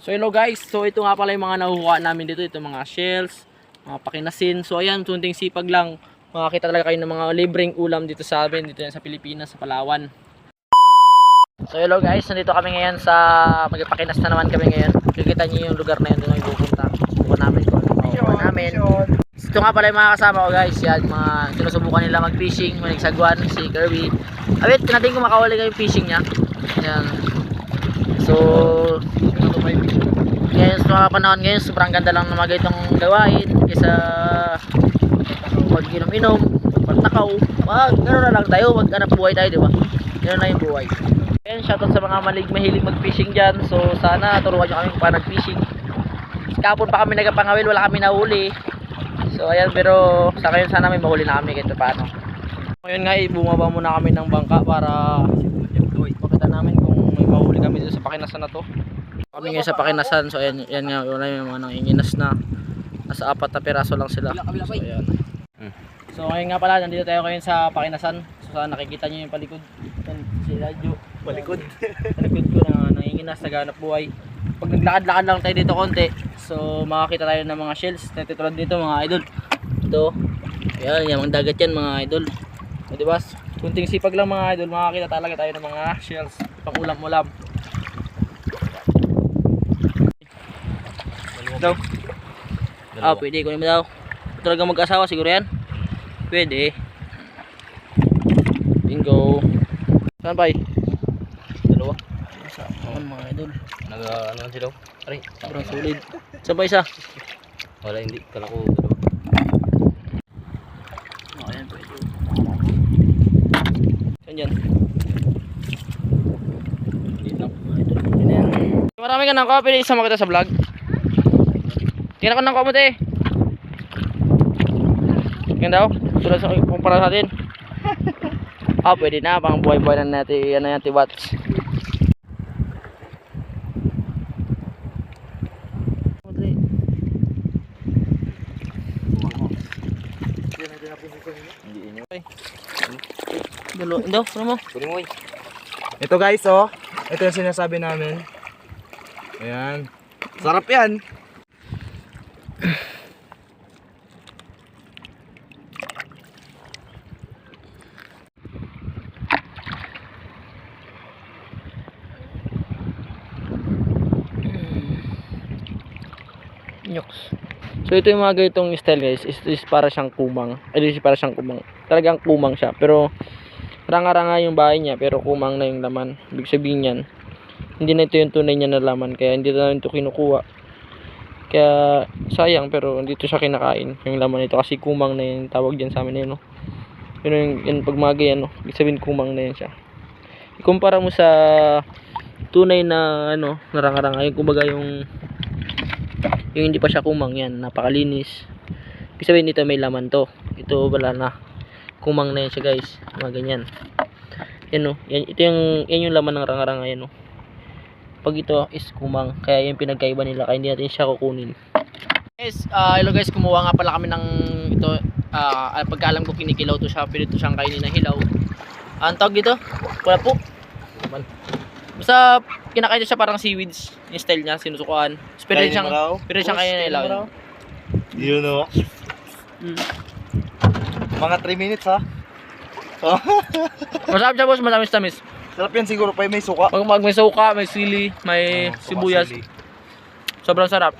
So hello guys, so ito nga pala yung mga nahuhuha namin dito, ito mga shells, mga pakinasin. So ayan, tunting sipag lang, makakita talaga kayo ng mga libreng ulam dito sa amin, dito yan sa Pilipinas, sa Palawan. So hello guys, nandito kami ngayon sa magpakinas na naman kami ngayon. Kikita niyo yung lugar na yun, doon kami pupunta. Subukan namin kung ano makukuha namin. Ito nga pala yung mga kasama ko guys, yan, mga sinusubukan nila mag-fishing, manigsagwan, si Kirby. Awit, natin kung makawali kayo fishing niya. Yan. So, ngayon sa mga panahon ngayon, sobrang ganda lang na mga itong gawain kaysa mag-inom-inom, magtakaw. Gano'n na lang tayo, maghanap buhay tayo, di ba? Gano'n na yung buhay. Ayan, shoutout sa mga mahilig mag-fishing dyan. So, sana turuan nyo kami kung paano mag-fishing. Kapon pa kami nagpangawil, wala kami nahuli. So, ayan, pero sa ngayon sana may mahuli na kami kahit paano. Ngayon nga, bumaba muna kami ng bangka para makita namin kung may mahuli kami dito sa pakinasan na to. Kami ngayon sa pakinasan, so ayan, yan nga, wala yung mga nanginginas na nasa 4 na piraso lang sila. So ayan. So ngayon nga pala, nandito tayo ngayon sa pakinasan. So sana nakikita nyo yung palikod. Yan, si Radyo. Palikod. Palikod ko na nanginginas, naghanap buhay. Pag naglakad-lakad lang tayo dito konti, so makakita tayo ng mga shells. Natitulad dito mga idol. Ito, ayan, yung mga dagat yan mga idol. O diba, kunting sipag lang mga idol, makakita talaga tayo ng mga shells. Pang ulam-ulam. Daw. Pwede ko naman daw. Talaga mag-asawa siguro yan. Pwede. Bingo. Saan pa dalawa. Saan mga idol. Ano sila? Aray, sobrang solid. Saan pa isa? Wala, hindi. Kala ko dalawa. Ayan, pwede. Saan dyan? Dito. Ayan. Marami ka ng coffee. Isama kita sa vlog. Tingnan ko ng kamote. Ganda daw. Tulad sa kumpara sa atin. Pwede na. Pang buhay-buhay na natin. Yan na yan, tibats. Dalo, indo, ano mo? Ito guys, oh. Ito yung sinasabi namin. Ayan. Sarap yan. Nyoks. So ito yung mga ganitong style guys, is para siyang kumang. Is para siyang kumang. Talagang kumang siya, pero ranga-ranga yung bahay niya, pero kumang na yung laman. Ibig sabihin niyan, hindi na ito yung tunay niya na laman, kaya hindi na ito kinukuha. Kaya sayang, pero hindi ito siya kinakain yung laman nito kasi kumang na yung tawag diyan sa amin no. Pero yung pag mga ganyan, no, ibig sabihin kumang na yan siya. Ikumpara mo sa tunay na ano, naranga-ranga, yung kumbaga yung hindi pa siya kumang, yan napakalinis. Ibig sabihin dito may laman to. Ito wala na. Kumang na yan siya guys. Mga ganyan. Yan no. Yan, yan yung laman ng ranga-ranga yan no. Pag ito is kumang. Kaya yung pinagkaiba nila. Kaya hindi natin siya kukunin. Guys, hello guys. Kumuha nga pala kami ng ito. Pagkaalam ko kinikilaw to siya. Pwede to siyang kainin na hilaw. Ang tawag dito? Wala po. Basta kinakain siya parang seaweeds. Yung style niya, sinusukuan. Pwede siyang kainin na hilaw. You know. Mga 3 minutes ha. Masarap siya boss, matamis-tamis. Sarap yan siguro pa may suka. Pag may suka, may sili, may sibuyas. Sili. Sobrang sarap.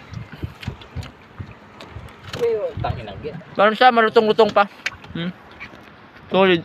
Parang siya marutong-lutong pa. Solid.